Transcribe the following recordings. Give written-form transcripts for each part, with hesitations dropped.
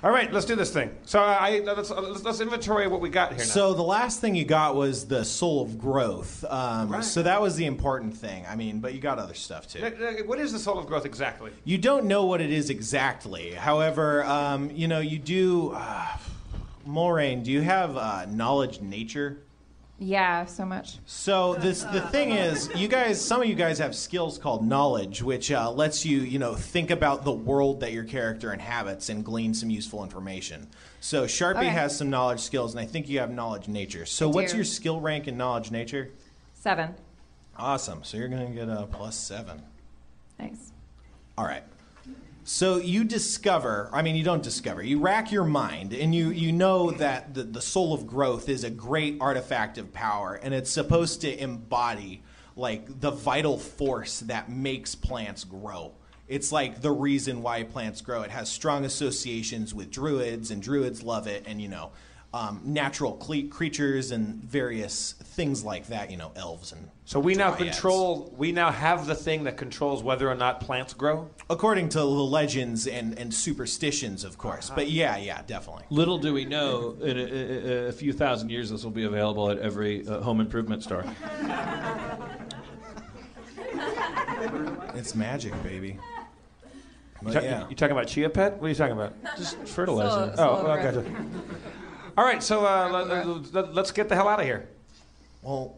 All right, let's do this thing. So let's inventory what we got here now. So the last thing you got was the soul of growth. Right. So that was the important thing. I mean, but you got other stuff too. What is the soul of growth exactly? You don't know what it is exactly. However, you do. Moraine, do you have knowledge nature? Yeah, so much. So the thing is, some of you guys have skills called knowledge, which lets you, think about the world that your character inhabits and glean some useful information. So Sharpie has some knowledge skills, and I think you have knowledge nature. So what's your skill rank in knowledge nature? 7. Awesome. So you're going to get a +7. Nice. All right. So you you rack your mind, and you know that the soul of growth is a great artifact of power, and it's supposed to embody like the vital force that makes plants grow. It's like the reason why plants grow. It has strong associations with druids, and druids love it, and natural creatures and various things like that, elves and so we now dryads. we now have the thing that controls whether or not plants grow? According to the legends and superstitions, of course. But yeah, definitely. Little do we know, in a few thousand years, this will be available at every home improvement store. It's magic, baby. But You talking about chia pet? What are you talking about? Just fertilizer. Gotcha. All right, so let's get the hell out of here. Well,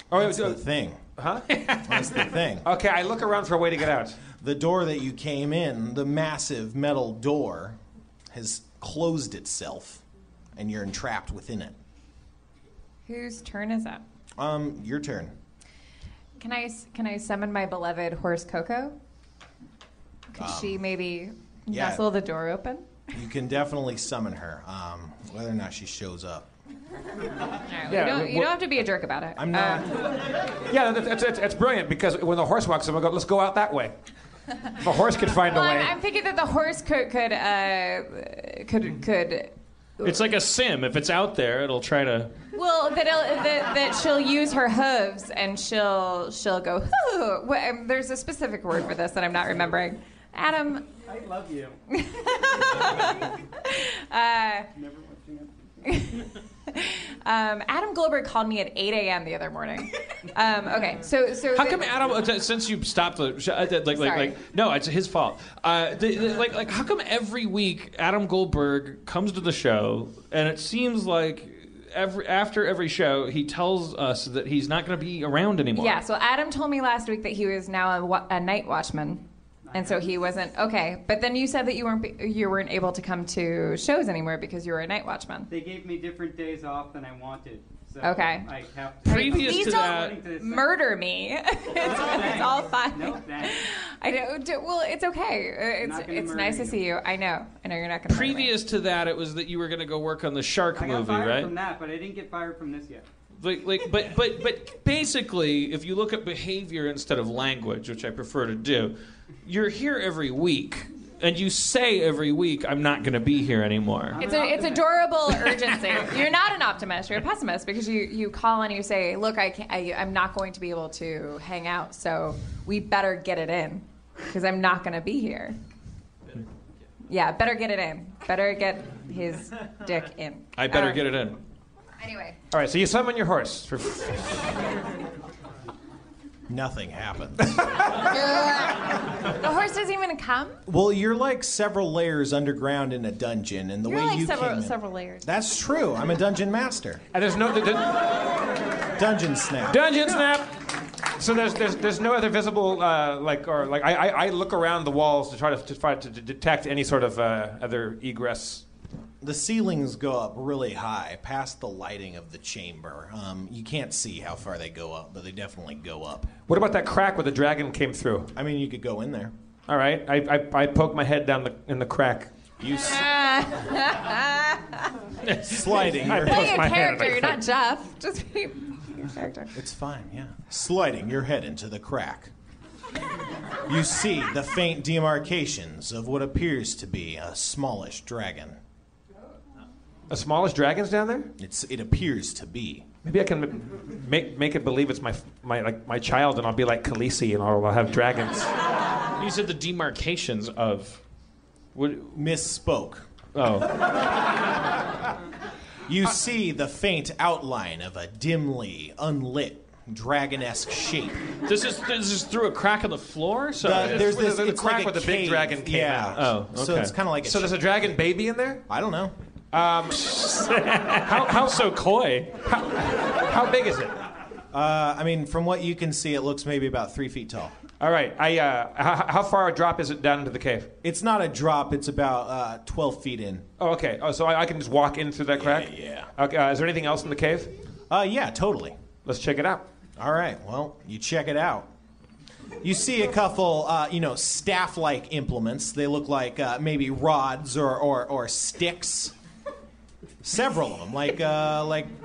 that's the thing. Huh? That's the thing. Okay, I look around for a way to get out. The door that you came in, the massive metal door, has closed itself, and you're entrapped within it. Whose turn is it? Your turn. Can I summon my beloved horse Coco? Could she maybe nestle the door open? You can definitely summon her, whether or not she shows up. Right, you don't have to be a jerk about it. I'm not. It's brilliant because when the horse walks in, we'll go, let's go out that way. The horse could find a way. I'm thinking that the horse could. It's like a sim. If it's out there, it'll try to. Well, that she'll use her hooves and she'll go. There's a specific word for this that I'm not remembering. Adam. I love you. Never watching it. Adam Goldberg called me at 8 a.m. the other morning. Okay, so how come Adam? Since you stopped the no, it's his fault. How come every week Adam Goldberg comes to the show and it seems like after every show he tells us that he's not going to be around anymore? Yeah, so Adam told me last week that he was now a night watchman. And so he wasn't okay. But then you said that you weren't able to come to shows anymore because you were a night watchman. They gave me different days off than I wanted. So okay. I have to. Previous to that, murder me. It's all fine. No thanks. I don't. Well, it's okay. It's nice to see you. I know you're not going to. Previous to that, it was that you were going to go work on the shark movie, right? I got fired from that, but I didn't get fired from this yet. But basically, if you look at behavior instead of language, which I prefer to do, you're here every week, and you say every week, "I'm not going to be here anymore." It's adorable urgency. You're not an optimist. You're a pessimist because you call and you say, "Look, I'm not going to be able to hang out, so we better get it in because I'm not going to be here." Yeah, better get it in. Better get his dick in. I better get it in. Anyway. All right, so you summon your horse. Nothing happens. The horse doesn't even come? Well, you're like several layers underground in a dungeon, and the You're way like you several layers. That's true. I'm a dungeon master. And there's no Dungeon snap. Dungeon snap. So there's no other visible I look around the walls to try to detect any sort of other egress. The ceilings go up really high, past the lighting of the chamber. You can't see how far they go up, but they definitely go up. What about that crack where the dragon came through? I mean, you could go in there. All right, I poke my head down in the crack. You sliding. Play a character, you're not Jeff. Just be your character. It's fine, yeah. Sliding your head into the crack. You see the faint demarcations of what appears to be a smallish dragon. A smallish dragon's down there? It appears to be. Maybe I can make it believe it's my child, and I'll be like Khaleesi, and I'll have dragons. You said the demarcations of. Misspoke. Oh. You see the faint outline of a dimly unlit dragon-esque shape. This is through a crack in the floor? So There's this the it's crack like where a the big cave. dragon came yeah. out. Oh, So okay. it's kind of like So there's a dragon baby in there? I don't know. How so coy? How big is it? I mean, from what you can see, it looks maybe about 3 feet tall. All right. How far a drop is it down into the cave? It's not a drop. It's about 12 feet in. Oh, okay. Oh, so I can just walk in through that crack? Yeah. Okay. Is there anything else in the cave? Yeah, totally. Let's check it out. All right. Well, you check it out. You see a couple, staff-like implements. They look like maybe rods or sticks. Several of them, like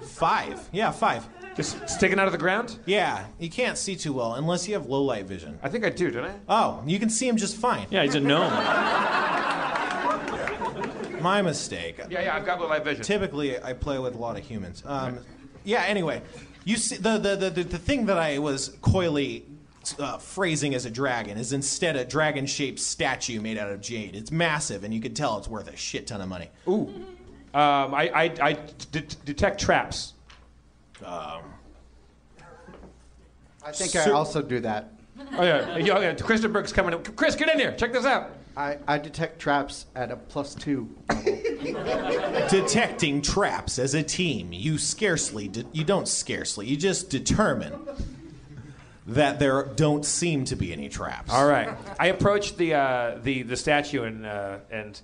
5. Yeah, 5. Just sticking out of the ground? Yeah, you can't see too well unless you have low light vision. I think I do, don't I? Oh, you can see him just fine. Yeah, he's a gnome. My mistake. Yeah, I've got low light vision. Typically, I play with a lot of humans. Yeah. Anyway, you see the thing that I was coyly phrasing as a dragon is instead a dragon-shaped statue made out of jade. It's massive, and you can tell it's worth a shit ton of money. Ooh. I detect traps. I think I also do that. Oh, yeah. Christenberg's coming in. Chris, get in here. Check this out. I detect traps at a +2 level. Detecting traps as a team, you just determine that there don't seem to be any traps. All right. I approach the statue and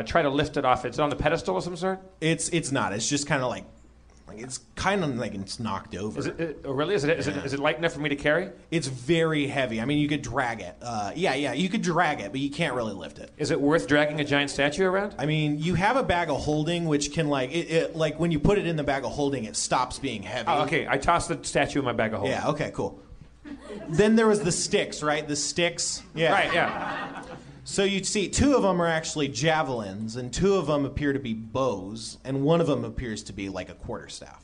try to lift it off. It's on the pedestal of some sort? It's not. It's just kind of like it's kind of like it's knocked over. Is it really? Is it light enough for me to carry? It's very heavy. I mean, you could drag it. Yeah, you could drag it, but you can't really lift it. Is it worth dragging a giant statue around? I mean, you have a bag of holding, which can like when you put it in the bag of holding, it stops being heavy. Oh, okay. I toss the statue in my bag of holding. Yeah. Okay. Cool. Then there was the sticks, right? The sticks. Yeah. Right. Yeah. So you'd see 2 of them are actually javelins, and 2 of them appear to be bows, and 1 of them appears to be like a quarterstaff.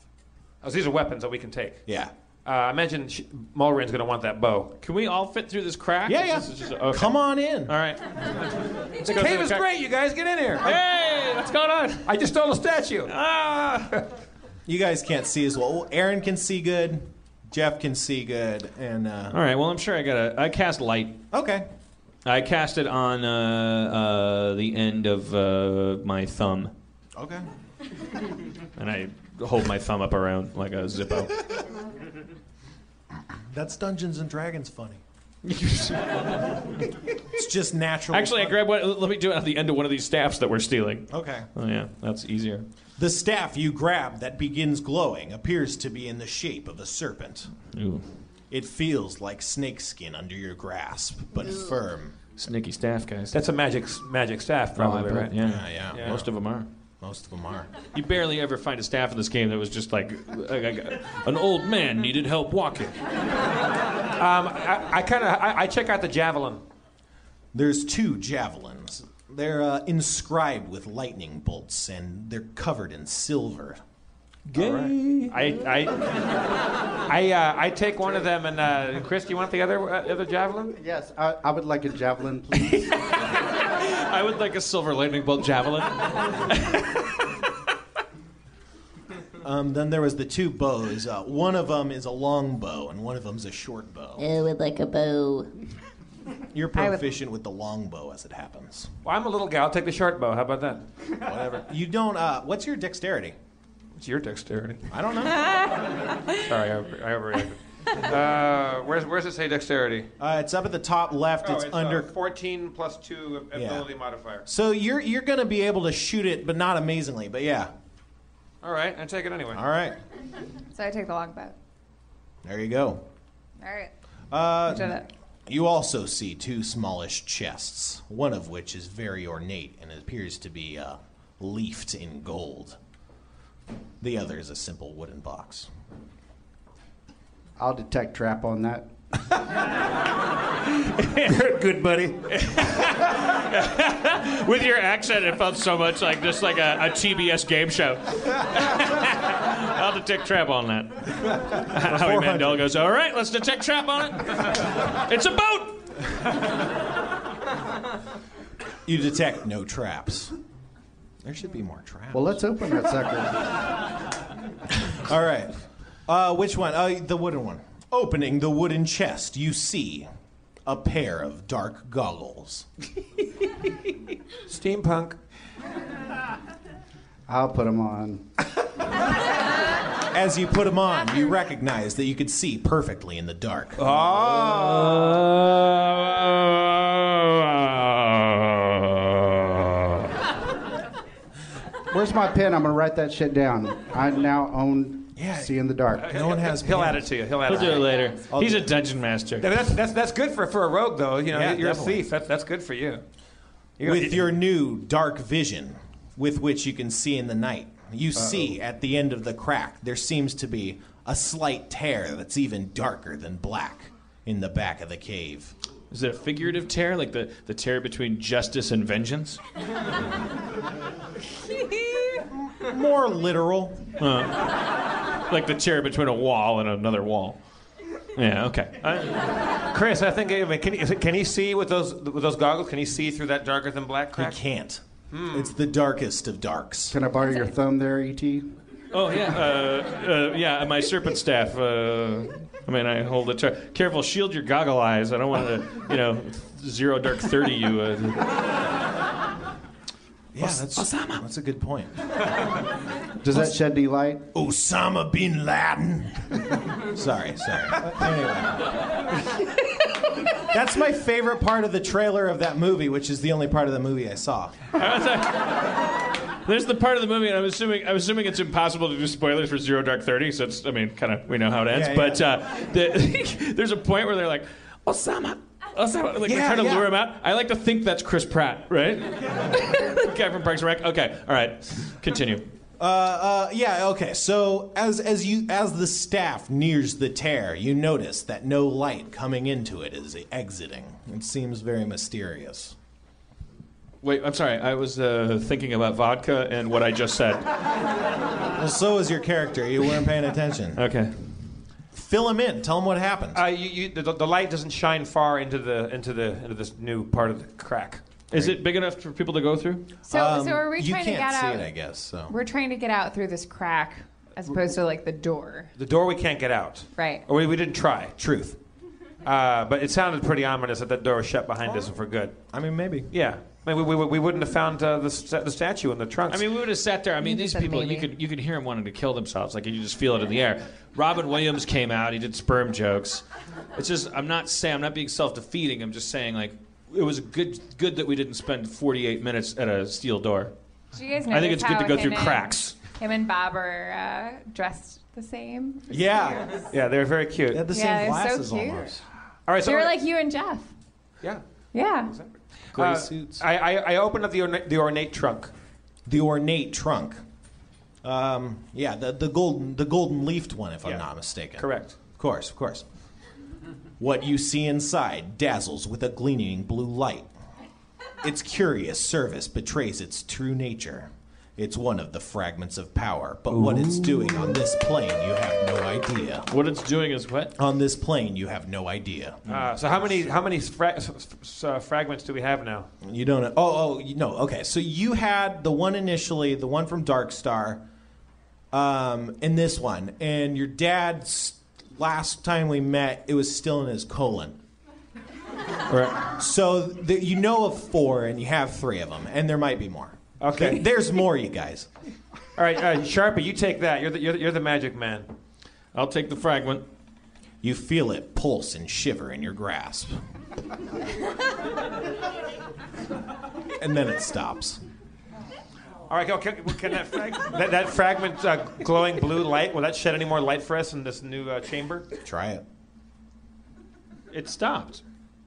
Oh, so these are weapons that we can take. Yeah. I imagine Mulrain's going to want that bow. Can we all fit through this crack? Yeah. This is just, okay. Come on in. All right. The cave is great, you guys. Get in here. Hey, what's going on? I just stole a statue. You guys can't see as well. Aaron can see good. Jeff can see good. And All right. Well, I'm sure I cast light. Okay. I cast it on the end of my thumb, Okay. and I hold my thumb up around like a Zippo. That's Dungeons and Dragons funny. It's just natural. Actually, I grabbed one. Let me do it on the end of one of these staffs that we're stealing. Okay. Oh yeah, that's easier. The staff you grab that begins glowing appears to be in the shape of a serpent. Ooh, It feels like snakeskin under your grasp, but firm. sneaky staff, guys. That's a magic staff, probably, right? Yeah. Yeah. Most of them are. Most of them are. You barely ever find a staff in this game that was just like an old man needed help walking. I check out the javelin. There's 2 javelins. They're inscribed with lightning bolts, and they're covered in silver. All right. I take one of them, and Chris, do you want the other javelin? Yes, I would like a javelin, please. I would like a silver lightning bolt javelin. Then there was the 2 bows. One of them is a long bow, and one of them's a short bow. I would like a bow. You're proficient with the long bow, as it happens. Well, I'm a little guy. I'll take the short bow. How about that? Whatever. You don't. What's your dexterity? What's your dexterity? I don't know. Sorry, I overreacted. Where's it say dexterity? It's up at the top left. It's under 14 plus 2 ability modifier. So you're going to be able to shoot it, but not amazingly. But yeah. All right, I take it anyway. All right. So I take the longbow. There you go. All right. Uh, you also see 2 smallish chests, one of which is very ornate and appears to be leafed in gold. The other is a simple wooden box. I'll detect trap on that. Good, buddy. With your accent, it felt so much like just like a TBS game show. I'll detect trap on that. Howie Mandel goes, all right, let's detect trap on it. It's a boat. You detect no traps. There should be more traps. Well, let's open that sucker. All right. Which one? The wooden one. Opening the wooden chest, you see a pair of dark goggles. Steampunk. I'll put them on. As you put them on, you recognize that you could see perfectly in the dark. Where's my pen? I'm going to write that shit down. I now own See in the Dark. No one has. He'll add it to you. He'll do it later. He's a dungeon master. That's good for a rogue, though. You know, Yeah, you're definitely. a thief. That's good for you. With your new dark vision, with which you can see in the night, you see at the end of the crack there seems to be a slight tear that's even darker than black in the back of the cave. Is it a figurative tear, like the tear between justice and vengeance? More literal. Like the tear between a wall and another wall. Yeah, okay. Chris, I think can he see with those goggles? Can he see through that darker than black crack? You can't. It's the darkest of darks. Can I borrow your thumb there, E.T.? Oh, yeah. Yeah, my serpent staff. I hold it. Careful, shield your goggle eyes. I don't want to, zero dark 30 you. Yeah, that's a good point. Does that shed any light? Osama bin Laden. Sorry. Anyway. That's my favorite part of the trailer of that movie, which is the only part of the movie I saw. There's the part of the movie, and I'm assuming it's impossible to do spoilers for Zero Dark 30, so it's, kind of, we know how it ends. Yeah, but there's a point where they're like, Osama, like they're trying to lure him out. I like to think that's Chris Pratt, right? The guy from Parks and Rec. Okay, all right, continue. Okay. So as the staff nears the tear, you notice that no light coming into it is exiting. It seems very mysterious. Wait, I'm sorry. I was thinking about vodka and what I just said. Well, so was your character. You weren't paying attention. Okay. Fill him in. Tell him what happened. The light doesn't shine far into this new part of the crack. Is it big enough for people to go through? So are we you trying to get can't see out? it, I guess. So We're trying to get out through this crack as opposed to like the door. The door we can't get out. Right. Or we didn't try. Truth. But it sounded pretty ominous that door was shut behind us for good. I mean, maybe. Yeah. I mean, we wouldn't have found the statue in the trunks. I mean, we would have sat there. I mean, these people, you could hear them wanting to kill themselves. Like, you just feel it in the air. Robin Williams came out. He did sperm jokes. It's just, I'm not being self-defeating. I'm just saying, like, it was good that we didn't spend 48 minutes at a steel door. Do you guys I think notice it's good to how go through him and- cracks. Him and Bob are dressed the same. Yeah. Yeah, they're very cute. They had the Yeah, same they're so glasses cute. almost. All right, so They're like you and Jeff. yeah. Yeah. Gray suits. I opened up the ornate trunk. The ornate trunk. The golden leafed one, if I'm not mistaken. Correct. Of course. What you see inside dazzles with a gleaming blue light. Its curious service betrays its true nature. It's one of the fragments of power, but what it's doing on this plane, you have no idea. What it's doing is what? On this plane, you have no idea. So how many fragments do we have now? You don't know. No. Okay. So you had the one initially, the one from Dark Star, and this one. And your dad's last time we met, it was still in his colon. Right. So you know of 4, and you have 3 of them, and there might be more. Okay. There's more, you guys. All right, Sharpie, you take that. You're the magic man. I'll take the fragment. You feel it pulse and shiver in your grasp. And then it stops. All right, can that fragment glowing blue light, will that shed any more light for us in this new chamber? Try it. It stopped.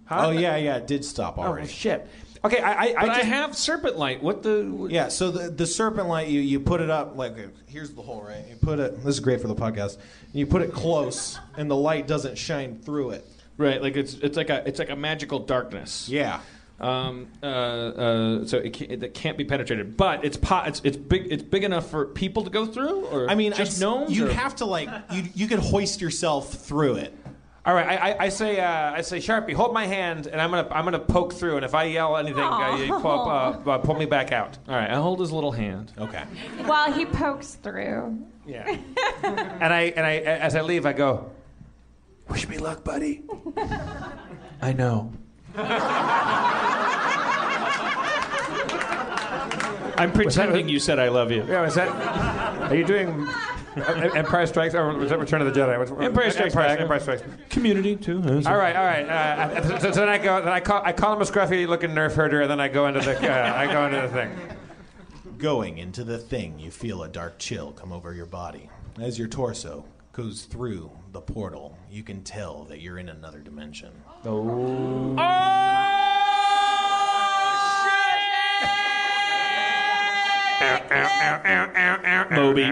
Huh? Oh, yeah, it did stop already. Oh, shit. Okay, I have serpent light. What the? Yeah, so the serpent light, you put it up, like, here's the hole, right? You put it, this is great for the podcast, you put it close, and the light doesn't shine through it. Right, like it's like a magical darkness. Yeah. So it can't be penetrated, but it's big enough for people to go through, or I mean, just gnomes. You'd or? have to, like, you could hoist yourself through it. All right, I say Sharpie, hold my hand, and I'm gonna poke through, and if I yell anything, you pull me back out. All right, I hold his little hand. Okay. While he pokes through. Yeah. and I as I leave, I go, wish me luck, buddy. I know. I'm pretending you said I love you. Yeah, is that? Are you doing Empire Strikes or was that Return of the Jedi? Empire Strikes Back. Empire Strikes. Community too. All right. So then I call him a scruffy-looking nerf herder, and then I go into the thing. Going into the thing, you feel a dark chill come over your body. As your torso goes through the portal, you can tell that you're in another dimension. Moby.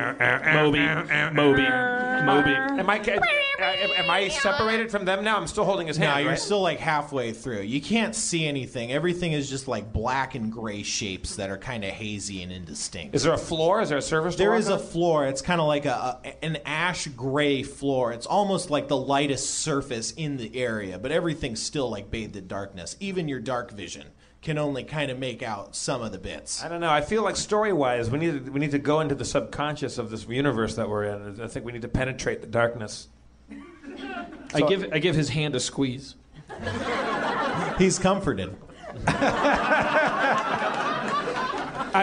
Am I separated from them now? I'm still holding his hand. No, you're right? still like halfway through. You can't see anything. Everything is just like black and gray shapes that are kind of hazy and indistinct. Is there a floor? Is there a surface? There is a floor. It's kind of like an ash gray floor. It's almost like the lightest surface in the area, but everything's still like bathed in darkness. Even your dark vision can only kind of make out some of the bits. I don't know. I feel like story-wise, we need to go into the subconscious of this universe that we're in. I think we need to penetrate the darkness. I give his hand a squeeze. He's comforted.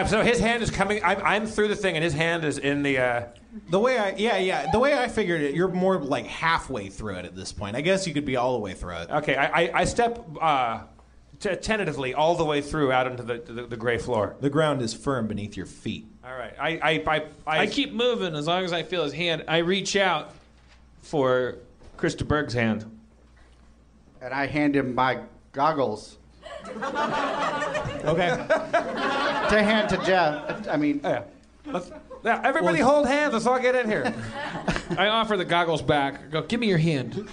So his hand is coming. I'm through the thing, and his hand is in the. The way I figured it, you're more like halfway through it at this point. I guess you could be all the way through it. Okay, I step tentatively all the way through out into the gray floor. The ground is firm beneath your feet. All right, I keep moving as long as I feel his hand. I reach out for Krista Berg's hand. And I hand him my goggles Okay. to hand to Jeff. I mean, Yeah. Everybody hold hands. Let's all get in here. I offer the goggles back. I go, give me your hand.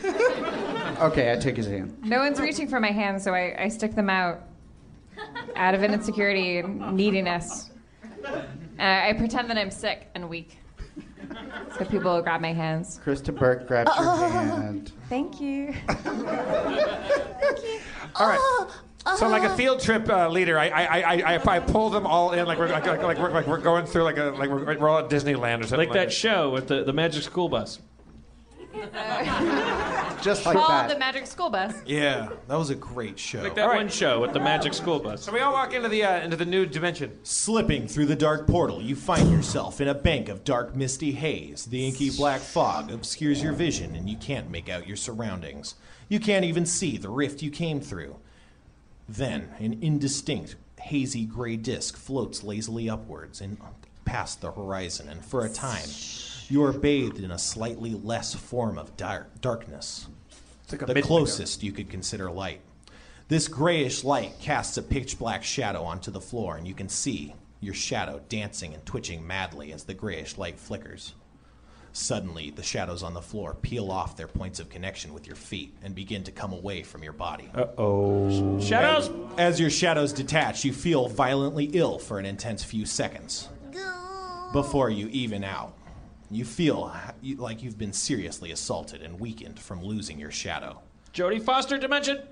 okay, I take his hand. No one's reaching for my hands, so I stick them out of an insecurity and neediness. I pretend that I'm sick and weak. So people will grab my hands. Krista Burke grabs your hand. Thank you. All right. So like a field trip leader, I pull them all in like we're going through we're all at Disneyland or something. Like that show with the Magic School Bus. Just like Called that. the Magic School Bus. Yeah, that was a great show. Like that one show with the Magic School Bus. So we all walk into the new dimension. Slipping through the dark portal, you find yourself in a bank of dark, misty haze. The inky black fog obscures your vision, and you can't make out your surroundings. You can't even see the rift you came through. Then, an indistinct, hazy gray disk floats lazily upwards and past the horizon, and for a time, you are bathed in a slightly less form of darkness. The closest you could consider light. This grayish light casts a pitch-black shadow onto the floor, and you can see your shadow dancing and twitching madly as the grayish light flickers. Suddenly, the shadows on the floor peel off their points of connection with your feet and begin to come away from your body. Uh-oh. Shadows! As your shadows detach, you feel violently ill for an intense few seconds. Before you even out, you feel like you've been seriously assaulted and weakened from losing your shadow. Jodie Foster dimension.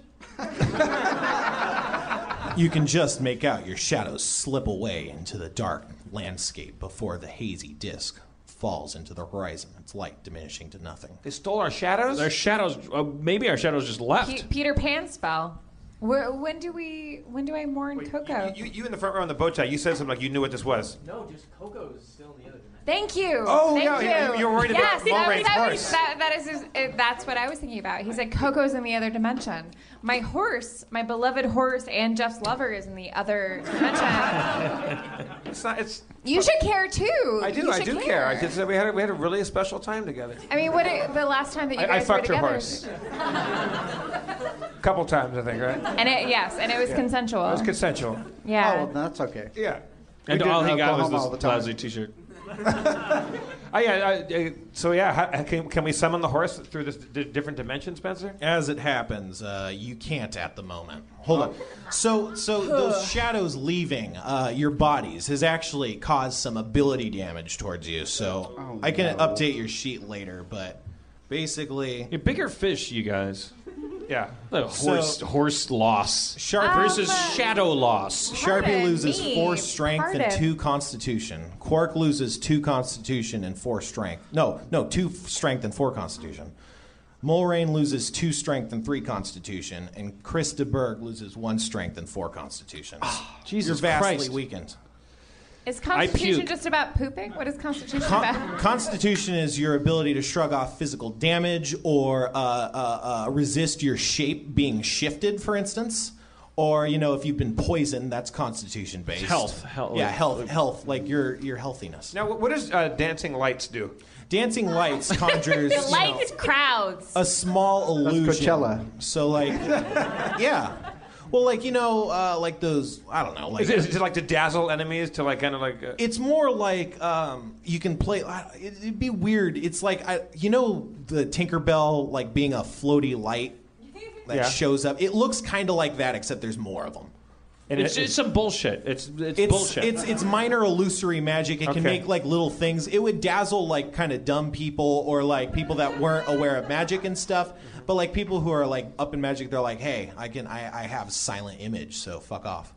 You can just make out your shadows slip away into the dark landscape before the hazy disk falls into the horizon, its light diminishing to nothing. They stole our shadows? Our shadows. Maybe our shadows just left. Peter Pan spell. When do I mourn Coco? You in the front row on the bow tie, you said something like you knew what this was. No, just Coco is still in the other dimension. Thank you. Oh, Thank yeah, you. you're worried about Mulrain's horse. That's what I was thinking about. He said Coco's in the other dimension. My horse, my beloved horse, and Jeff's lover is in the other dimension. It's. You should care too. I do. You I should do care. I just, we had a really special time together. I mean, the last time that you I guys were fucked her together? horse. A couple times, I think, right? And it was consensual. It was consensual. Yeah. Oh, well, that's okay. Yeah. And We do all it he in got was Oklahoma all the this time. lousy T-shirt. Can we summon the horse through this different dimension, Spencer? As it happens, you can't at the moment. Hold on. So those shadows leaving your bodies has actually caused some ability damage towards you. So I can update your sheet later, but Basically, Bigger fish, you guys. Yeah. The horse loss versus shadow loss. Sharpie Pardon loses me. 4 strength and Pardon. 2 constitution. Quark loses 2 constitution and 4 strength. No, 2 strength and 4 constitution. Mulrain loses 2 strength and 3 constitution, and Chris de Berg loses 1 strength and 4 constitution. Jesus You're vastly Christ. weakened. Is Constitution puke. just about pooping? What is Constitution about? Constitution is your ability to shrug off physical damage or resist your shape being shifted, for instance. Or, if you've been poisoned, that's Constitution based. Health. Yeah, health, like your healthiness. Now, what does dancing lights do? Dancing lights conjures The lights crowds. a small illusion. Coachella. So, like, yeah. Well, like, like those, I don't know. Like, Is it like to dazzle enemies to like kind of like? it's more like you can play. It'd be weird. It's like the Tinkerbell like being a floaty light that Yeah. shows up. It looks kind of like that, except there's more of them. And It's some bullshit. It's bullshit. It's minor illusory magic. It can Okay. make like little things. It would dazzle like kind of dumb people or like people that weren't aware of magic and stuff. But like people who are like up in magic, they're like, hey, I have silent image, so fuck off.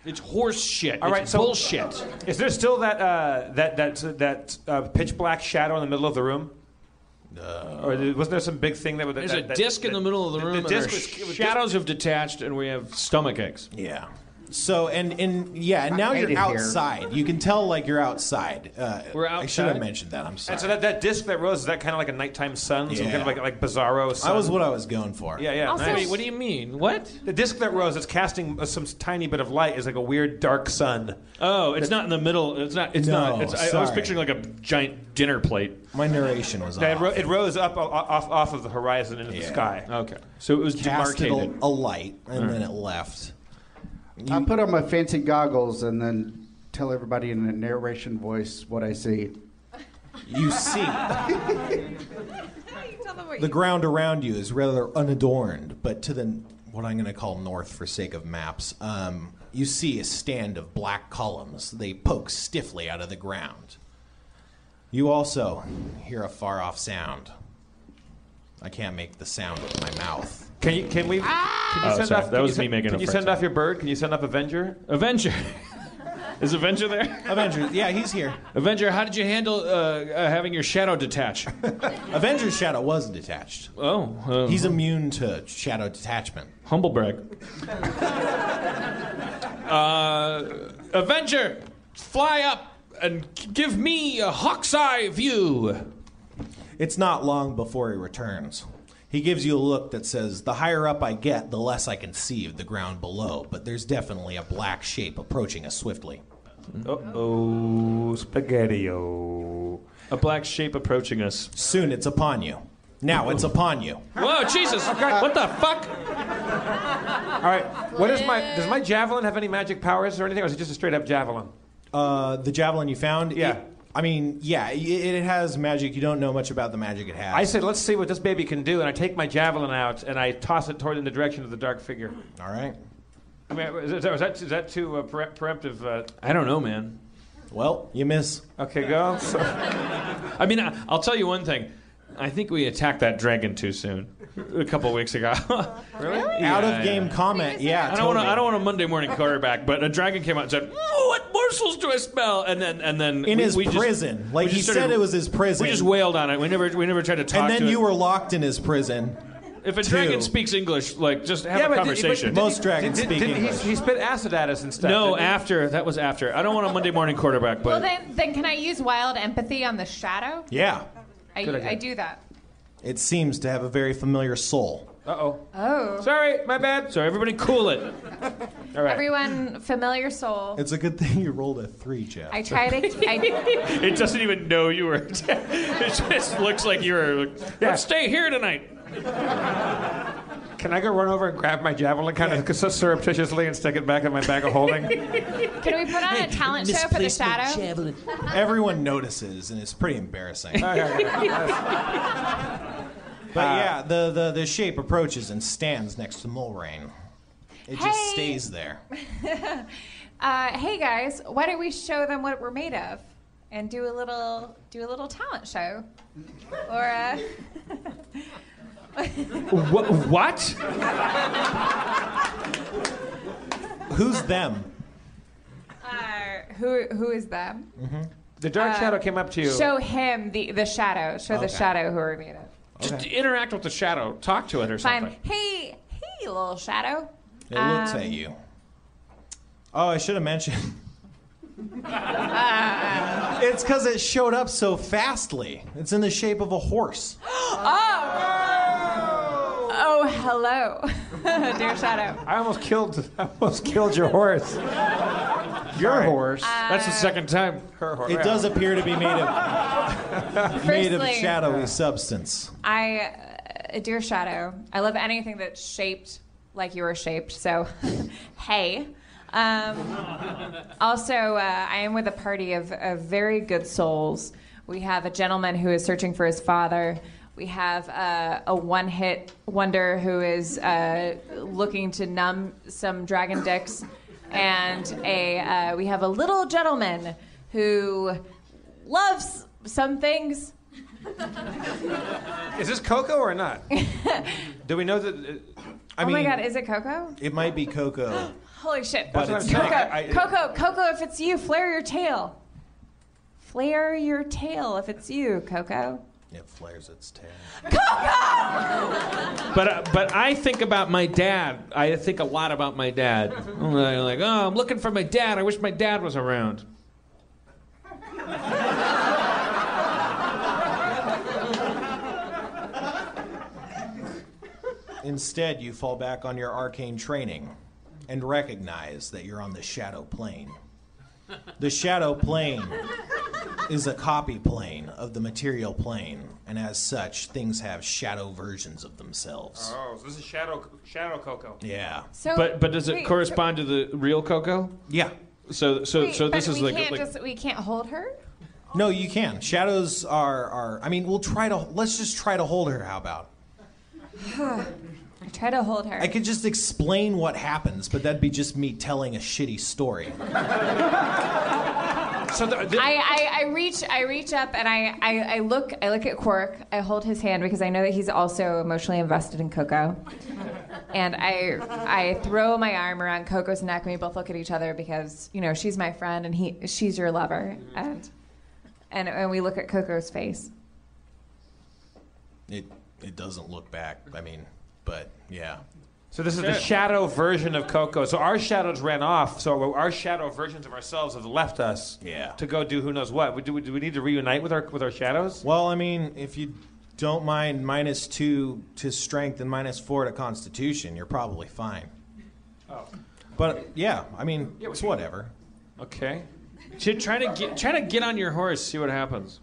It's horse shit. All right, it's so- bullshit. Is there still that pitch black shadow in the middle of the room? Or wasn't there some big thing that would? There's a disc in the middle of the room, and disc our was shadows have detached, and we have stomach aches. Yeah. So and now hate you're it here. outside. You can tell like you're outside. We're I should have outside? mentioned that. I'm sorry. And so that disc that rose, is that kind of like a nighttime sun? Some Yeah. kind of like bizarro sun? That was what I was going for. Yeah. Also- Nice. Wait, what do you mean? What? The disc that rose, it's casting some tiny bit of light, is like a weird dark sun. Oh, it's not in the middle. It's not. It's No, not. I was sorry. picturing like a giant dinner plate. My narration was It, off. it rose up off of the horizon into the Yeah. sky. Okay, so it was Casted demarcated. a light, and then it left. I put on my fancy goggles and then tell everybody in a narration voice what I see. You see, Tell them what the you- ground around you is rather unadorned, but to the what I'm going to call north for sake of maps, you see a stand of black columns. They poke stiffly out of the ground. You also hear a far-off sound. I can't make the sound with my mouth. Can you send sorry. off? That can was you me making Can a you pretzel. send off your bird? Can you send up Avenger? Avenger. Is Avenger there? Avengers, yeah, he's here. Avenger, how did you handle having your shadow detach? Avengers' shadow was detached. Oh, He's immune to shadow detachment. humble brag. Avenger, fly up and give me a hawk's eye view. It's not long before he returns. He gives you a look that says, the higher up I get, the less I can see of the ground below, but there's definitely a black shape approaching us swiftly. Uh-oh, spaghetti-o. A black shape approaching us. Soon it's upon you. Now it's upon you. Whoa, Jesus! What the fuck? All right, does my javelin have any magic powers or anything, or is it just a straight up javelin? The javelin you found? Yeah. It has magic. You don't know much about the magic it has. I said, let's see what this baby can do, and I take my javelin out and I toss it toward in the direction of the dark figure. All right. I mean, is that too preemptive? I don't know, man. Well, you miss. Okay, go. I mean, I'll tell you one thing. I think we attacked that dragon too soon. A couple weeks ago. Really? Out of game comment. Yeah. I don't want a Monday morning quarterback, but a dragon came out and said, "Oh, what morsels do I smell?" And then In his we just- prison. Like we he just started- said it was his prison. We just wailed on it. We never tried to talk and then to you it. were locked in his prison. If a dragon speaks English, like just have a but conversation. Most dragons speak didn't English. he spit acid at us and stuff? No, didn't he? after that was after. I don't want a Monday morning quarterback, Well, but then can I use wild empathy on the shadow? Yeah. Good idea. I do that. It seems to have a very familiar soul. Uh-oh. Oh. Sorry, my bad. so everybody cool it. All right. Everyone, familiar soul. It's a good thing you rolled a 3, Jeff. I try to. It doesn't even know you were. It just looks like you were. Let's stay here tonight. Can I go run over and grab my javelin kind of surreptitiously and stick it back in my bag of holding? Can we put on a talent show for the shadow? Everyone notices, and it's pretty embarrassing. But yeah, the shape approaches and stands next to Mulrain. It just Hey. stays there. Hey guys, why don't we show them what we're made of? and do a little talent show, or What? Who's them? who is them? The dark shadow came up to you. Show him the shadow. Show the shadow who are made of. Just interact with the shadow. Talk to it or Fine. something. Hey, little shadow. It looks at you. Oh, I should have mentioned. It's because it showed up so fastly. It's in the shape of a horse. Oh, hello, dear shadow. I almost killed your horse. Your horse. That's the second time. Her horse. It does appear to be made of Firstly, shadowy substance. Dear shadow, I love anything that's shaped like you were shaped. So, hey. Also, I am with a party of very good souls. We have a gentleman who is searching for his father. We have a one-hit wonder who is looking to numb some dragon dicks. And we have a little gentleman who loves some things. Is this Coco or not? Do we know that? Oh my God, is it Coco? It might be Coco. Holy shit. But That's it's what I'm not. saying. Coco, if it's you, flare your tail. Flare your tail if it's you, Coco. It flares its tail. But I think about my dad. I think a lot about my dad. I'm like, oh, I'm looking for my dad. I wish my dad was around. Instead, you fall back on your arcane training and recognize that you're on the shadow plane. The shadow plane is a copy plane of the material plane, and as such, things have shadow versions of themselves. Oh, so this is Shadow Coco. Yeah. So, But does it correspond to the real Coco? Yeah. So this is we like we can't hold her? No, you can. Shadows are I mean, let's just try to hold her, how about? I try to hold her. I could just explain what happens, but that'd be just me telling a shitty story. So I reach up and I look at Quark. I hold his hand because I know that he's also emotionally invested in Coco. And I throw my arm around Coco's neck and we both look at each other because, you know, she's my friend and she's your lover. And we look at Coco's face. It doesn't look back. I mean, but yeah. So this is the shadow version of Coco. So our shadows ran off. So our shadow versions of ourselves have left us. Yeah. To go do who knows what. Do we need to reunite with our shadows? Well, I mean, if you don't mind -2 to strength and -4 to constitution, you're probably fine. Oh. But yeah, I mean, it's whatever. Okay. try to get on your horse. See what happens.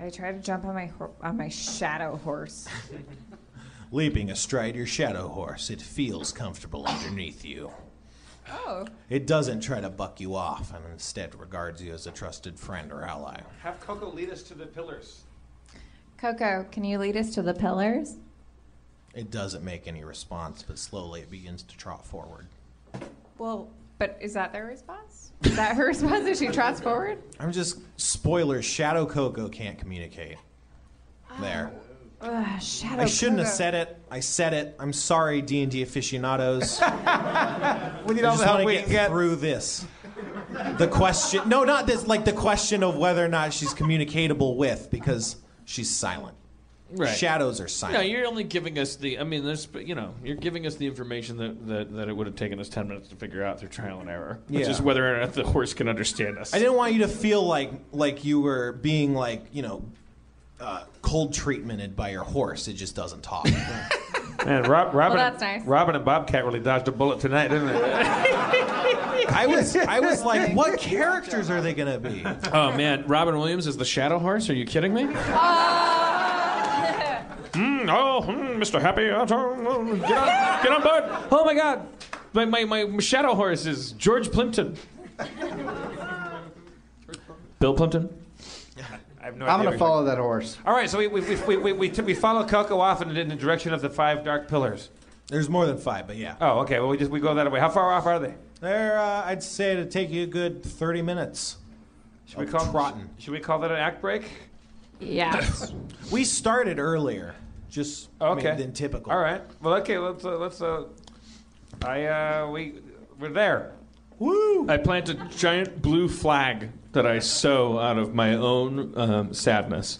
I try to jump on my shadow horse. Leaping astride your shadow horse, it feels comfortable underneath you. Oh. It doesn't try to buck you off and instead regards you as a trusted friend or ally. Have Coco lead us to the pillars. Coco, can you lead us to the pillars? It doesn't make any response, but slowly it begins to trot forward. Well, but is that their response? Is that her response as she trots forward? I'm just, spoilers, Shadow Coco can't communicate. There. Shadow I shouldn't Coco. have said it. I said it. I'm sorry, D&D aficionados. We need I all just the want help to we get can get. through this. The question, no, not this, like the question of whether or not she's communicatable with, because she's silent. Right. Shadows are No, silent. you're only giving us you're giving us the information that it would have taken us 10 minutes to figure out through trial and error. Which Yeah. is whether or not the horse can understand us. I didn't want you to feel like you were being cold treatmented by your horse. It just doesn't talk. Man, Robin, that's nice. Robin and Bobcat really dodged a bullet tonight, didn't they? I was like, what characters are they gonna be? Oh man, Robin Williams is the shadow horse? Are you kidding me? Mr. Happy, get on board. Oh my God, my shadow horse is George Plimpton. Bill Plimpton. I have no I'm idea. going to follow that horse. All right, so we follow Coco off in the direction of the 5 dark pillars. There's more than 5, but yeah. Oh, okay. Well, we go that way. How far off are they? There, I'd say it'd take you a good 30 minutes. Should we call trotting? Should we call that an act break? Yeah. We started earlier, just than typical. All right. Well, okay. We're there. Woo! I plant a giant blue flag that I sew out of my own sadness.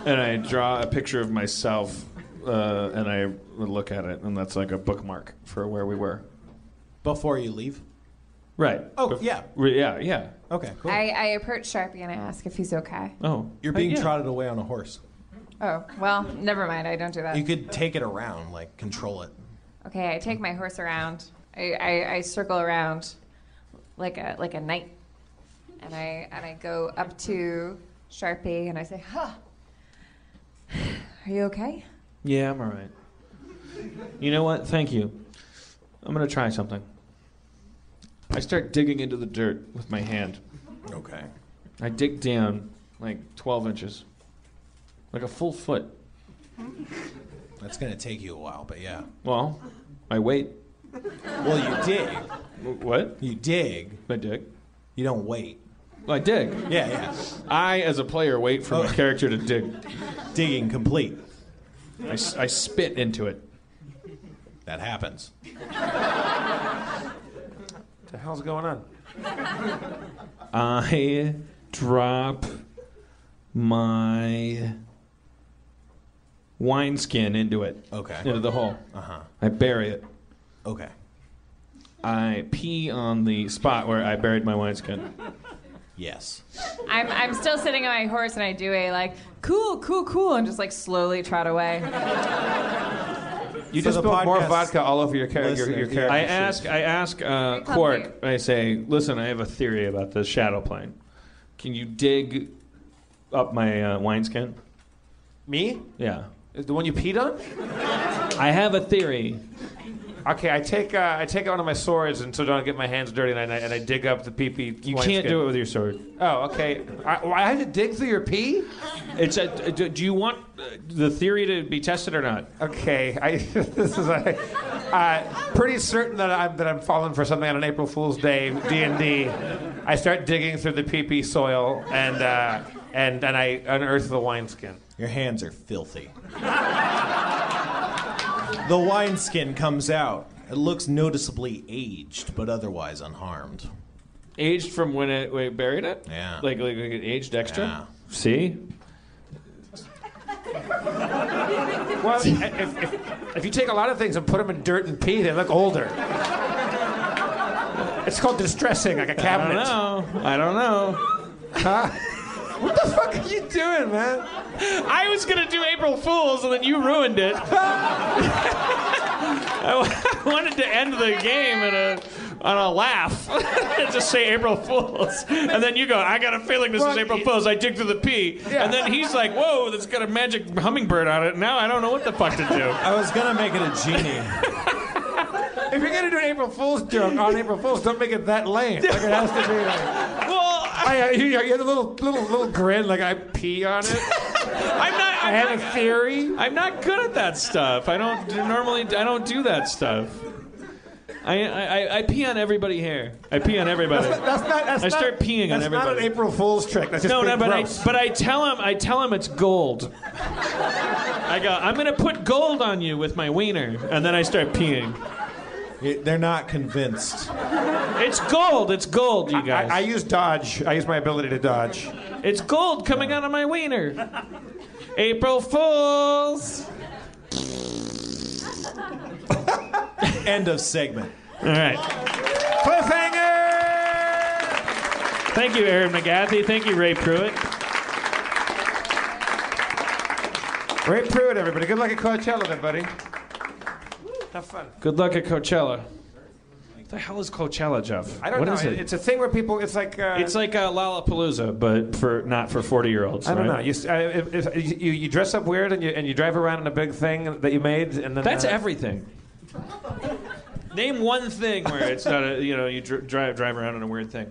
And I draw a picture of myself, and I look at it, and that's like a bookmark for where we were. Before you leave? Right. Oh, yeah. Yeah. Okay, cool. I approach Sharpie and I ask if he's okay. Oh. You're being yeah. trotted away on a horse. Oh, well, never mind. I don't do that. You could take it around, like control it. Okay, I take my horse around. I circle around like a knight, and I go up to Sharpie and I say, "Huh, are you okay?" Yeah, I'm all right. You know what? Thank you. I'm going to try something. I start digging into the dirt with my hand. Okay. I dig down like 12 inches. Like a full foot. That's going to take you a while, but yeah. Well, I wait. Well, you dig. What? You dig. I dig. You don't wait. Well, I dig. Yeah. I, as a player, wait for my character to dig. Digging complete. I spit into it. That happens. What the hell's going on? I drop my wineskin into it. Okay. Into the hole. Uh-huh. I bury it. Okay. I pee on the spot where I buried my wineskin. Yes. I'm still sitting on my horse and I do a cool and just slowly trot away. You For just the spilled more podcast vodka all over your character. listeners, Your I character. ask Quark, I say, listen, I have a theory about the shadow plane. Can you dig up my wineskin? Me? Yeah. The one you peed on? I have a theory. Okay, I take one of my swords and so don't get my hands dirty, and I dig up the pee-pee. You can't do it with your sword. Oh, okay. I have to dig through your pee? It's do you want the theory to be tested or not? Okay, this is pretty certain that I'm falling for something on an April Fool's Day D&D. I start digging through the pee-pee soil and I unearth the wineskin. Your hands are filthy. The wineskin comes out. It looks noticeably aged, but otherwise unharmed. Aged from when we buried it? Yeah. Like it aged extra? Yeah. See? Well, if you take a lot of things and put them in dirt and pee, they look older. It's called distressing, like a cabinet. I don't know. Huh? What the fuck are you doing, man? I was going to do April Fool's, and then you ruined it. I wanted to end the game on a laugh. Just say April Fool's. And then you go, I got a feeling this is April Fool's. I dig through the pee. Yeah. And then he's like, whoa, that's got a magic hummingbird on it. Now I don't know what the fuck to do. I was going to make it a genie. If you're gonna do an April Fool's joke on April Fool's, don't make it that lame. Like it has to be like. Well, you had a little grin, like I pee on it. I have a theory. I'm not good at that stuff. I don't do that stuff. I pee on everybody here. I pee on everybody. I start peeing on everybody. That's not an April Fool's trick. That's just but I tell him it's gold. I go, I'm gonna put gold on you with my wiener, and then I start peeing. They're not convinced. It's gold, you guys. I use dodge. I use my ability to dodge. It's gold coming out of my wiener. April Fools. End of segment. All right. Cliffhanger! Thank you, Aaron McGathy. Thank you, Ray Pruitt. Ray Pruitt, everybody. Good luck at Coachella, everybody. Have fun. Good luck at Coachella. What the hell is Coachella, Jeff? I don't know. What is it? It's a thing where people. It's like. It's like Lollapalooza, but not for 40-year-olds. I don't right? know. You dress up weird and you drive around in a big thing that you made, and then. That's everything. Name one thing where it's not you drive around in a weird thing.